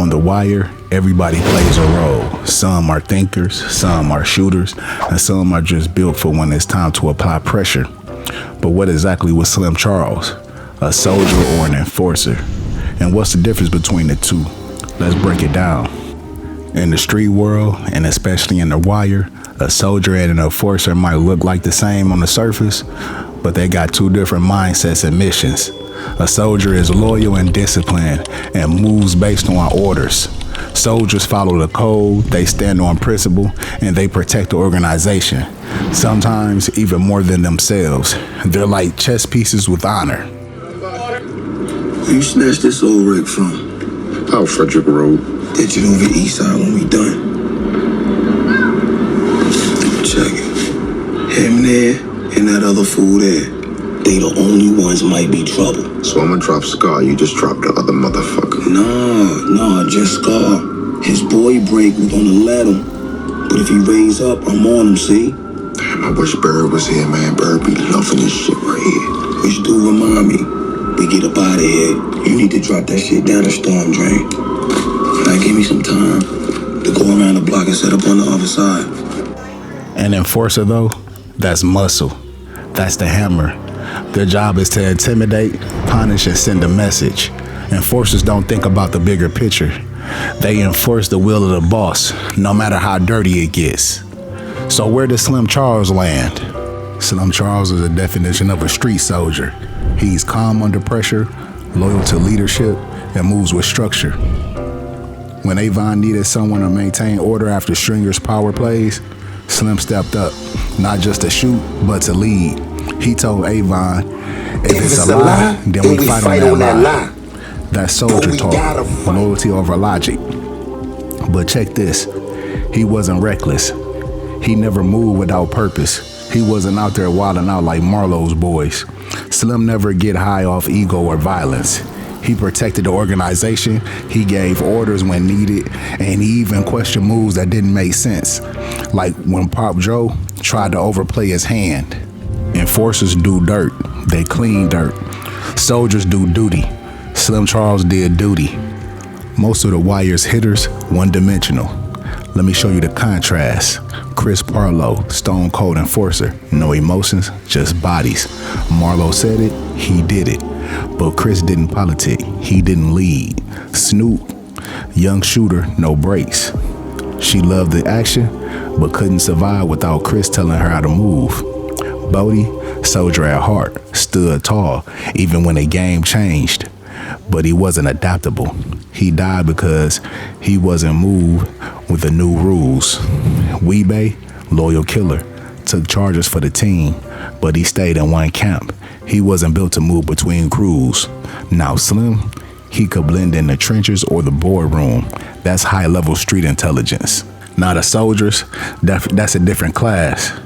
On The Wire, everybody plays a role. Some are thinkers, some are shooters, and some are just built for when it's time to apply pressure. But what exactly was Slim Charles? A soldier or an enforcer? And what's the difference between the two? Let's break it down. In the street world, and especially in The Wire, a soldier and an enforcer might look like the same on the surface, but they got two different mindsets and missions. A soldier is loyal and disciplined and moves based on orders. Soldiers follow the code, they stand on principle, and they protect the organization. Sometimes even more than themselves. They're like chess pieces with honor. Where you snatched this old wreck from? Out Frederick Road. That you over the east side when we done. Check it. Him there and that other fool there. They the only ones might be trouble. So I'm gonna drop Scar, you just dropped the other motherfucker. Nah, just Scar. His boy break, we gonna let him. But if he raise up, I'm on him, see? Damn, I wish Bird was here, man. Bird be loving this shit right here. Which do remind me, we get up out of here, you need to drop that shit down the storm drain. Now give me some time to go around the block and set up on the other side. An enforcer though, that's muscle. That's the hammer. Their job is to intimidate, punish, and send a message. Enforcers don't think about the bigger picture. They enforce the will of the boss, no matter how dirty it gets. So where does Slim Charles land? Slim Charles is a definition of a street soldier. He's calm under pressure, loyal to leadership, and moves with structure. When Avon needed someone to maintain order after Stringer's power plays, Slim stepped up, not just to shoot, but to lead. He told Avon, if it's a lie, then we fight on that lie. That's soldier talk, loyalty over logic. But check this, he wasn't reckless. He never moved without purpose. He wasn't out there wilding out like Marlowe's boys. Slim never get high off ego or violence. He protected the organization, he gave orders when needed, and he even questioned moves that didn't make sense. Like when Pop Joe tried to overplay his hand. Enforcers do dirt, they clean dirt. Soldiers do duty. Slim Charles did duty. Most of the Wire's hitters, one-dimensional. Let me show you the contrast. Chris Parlow, stone cold enforcer. No emotions, just bodies. Marlowe said it, he did it. But Chris didn't politic, he didn't lead. Snoop, young shooter, no breaks. She loved the action, but couldn't survive without Chris telling her how to move. Bodie, soldier at heart, stood tall, even when the game changed. But he wasn't adaptable. He died because he wasn't moved with the new rules. Weebay, loyal killer, took charges for the team, but he stayed in one camp. He wasn't built to move between crews. Now Slim, he could blend in the trenches or the boardroom. That's high-level street intelligence. Now the soldiers, that's a different class.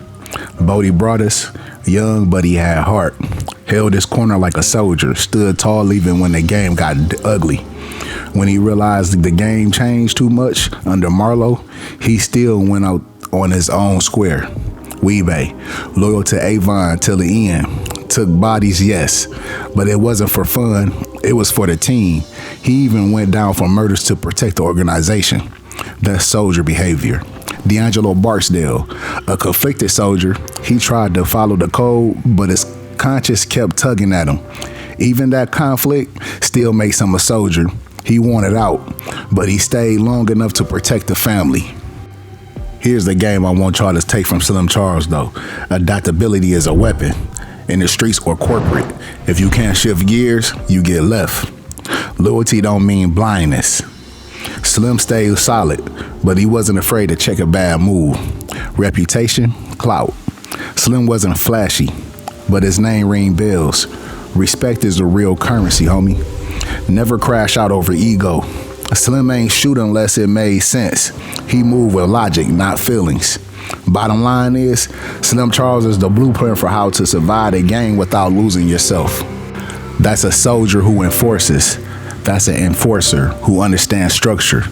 Bodie brought us, young but he had heart. Held his corner like a soldier, stood tall even when the game got ugly. When he realized the game changed too much under Marlowe, he still went out on his own square. Weebay, loyal to Avon till the end. Took bodies, yes, but it wasn't for fun, it was for the team. He even went down for murders to protect the organization. That's soldier behavior. D'Angelo Barksdale, a conflicted soldier, he tried to follow the code, but his conscience kept tugging at him. Even that conflict still makes him a soldier. He wanted out, but he stayed long enough to protect the family. Here's the game I want y'all to take from Slim Charles though. Adaptability is a weapon. In the streets or corporate, if you can't shift gears, you get left. Loyalty don't mean blindness. Slim stayed solid, but he wasn't afraid to check a bad move. Reputation, clout. Slim wasn't flashy, but his name ring bells. Respect is the real currency, homie. Never crash out over ego. Slim ain't shoot unless it made sense. He moved with logic, not feelings. Bottom line is, Slim Charles is the blueprint for how to survive the game without losing yourself. That's a soldier who enforces. That's an enforcer who understands structure.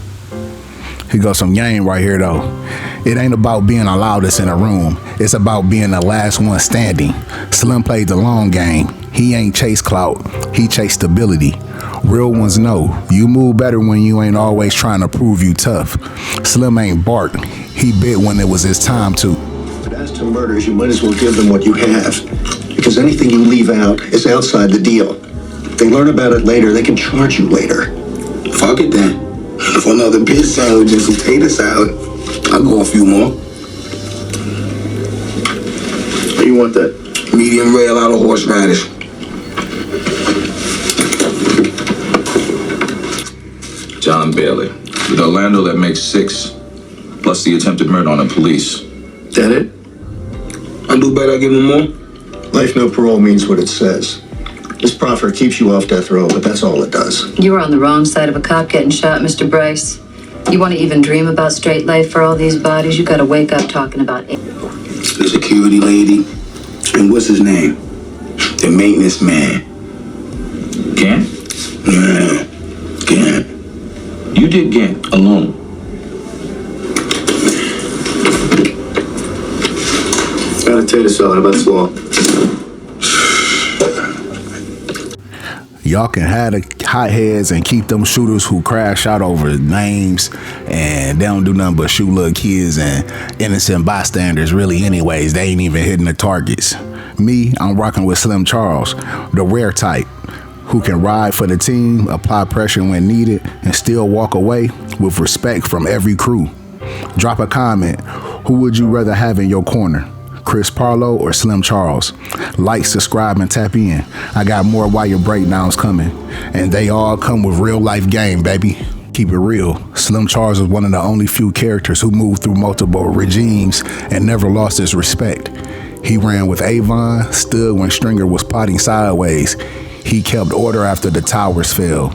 He got some game right here though. It ain't about being the loudest in a room. It's about being the last one standing. Slim played the long game. He ain't chase clout, he chase stability. Real ones know you move better when you ain't always trying to prove you tough. Slim ain't barked, he bit when it was his time to. But as to murders, you might as well give them what you have. Because anything you leave out is outside the deal. If they learn about it later, they can charge you later. Fuck it then. For another bitch sandwich and some tater salad, I'll go a few more. How you want that? Medium rare out of horseradish. John Bailey. With Orlando, that makes 6. Plus the attempted murder on the police. That it? I do better, I give him more. Life no parole means what it says. This proffer keeps you off death row, but that's all it does. You were on the wrong side of a cop getting shot, Mr. Bryce. You want to even dream about straight life for all these bodies? You gotta wake up talking about it. The security lady. And what's his name? The maintenance man. Gant? Yeah, Gant. You did Gant alone. Got a tater salad, how about slaw? Y'all can have the hotheads and keep them shooters who crash out over names and they don't do nothing but shoot little kids and innocent bystanders really anyways. They ain't even hitting the targets. Me, I'm rocking with Slim Charles, the rare type, who can ride for the team, apply pressure when needed, and still walk away with respect from every crew. Drop a comment. Who would you rather have in your corner? Chris Parlow or Slim Charles? Like, subscribe, and tap in. I got more Wire breakdowns coming, and they all come with real life game, baby. Keep it real. Slim Charles was one of the only few characters who moved through multiple regimes and never lost his respect. He ran with Avon, stood when Stringer was plotting sideways. He kept order after the towers fell.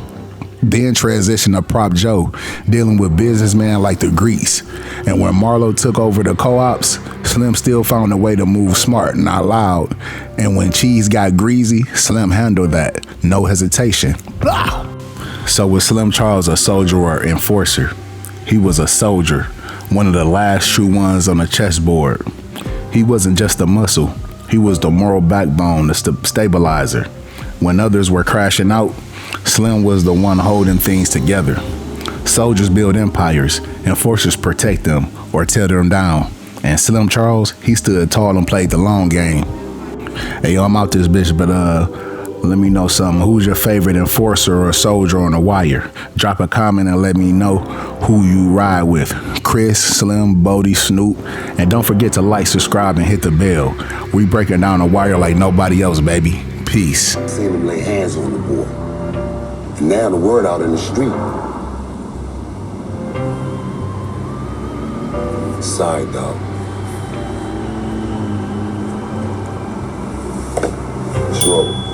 Then transitioned to Prop Joe, dealing with businessmen like the Grease. And when Marlo took over the co-ops, Slim still found a way to move smart, not loud. And when Cheese got greasy, Slim handled that, no hesitation. Blah! So was Slim Charles a soldier or enforcer? He was a soldier, one of the last true ones on the chessboard. He wasn't just a muscle, he was the moral backbone, the stabilizer. When others were crashing out, Slim was the one holding things together. Soldiers build empires, enforcers protect them or tear them down. And Slim Charles, he stood tall and played the long game. Hey, yo, I'm out this bitch, but let me know something. Who's your favorite enforcer or soldier on the wire? Drop a comment and let me know who you ride with. Chris, Slim, Bodie, Snoop. And don't forget to like, subscribe, and hit the bell. We breaking down the wire like nobody else, baby. Peace. Seen him lay hands on the boy. And now the word out in the street. Sorry, dog. What's wrong?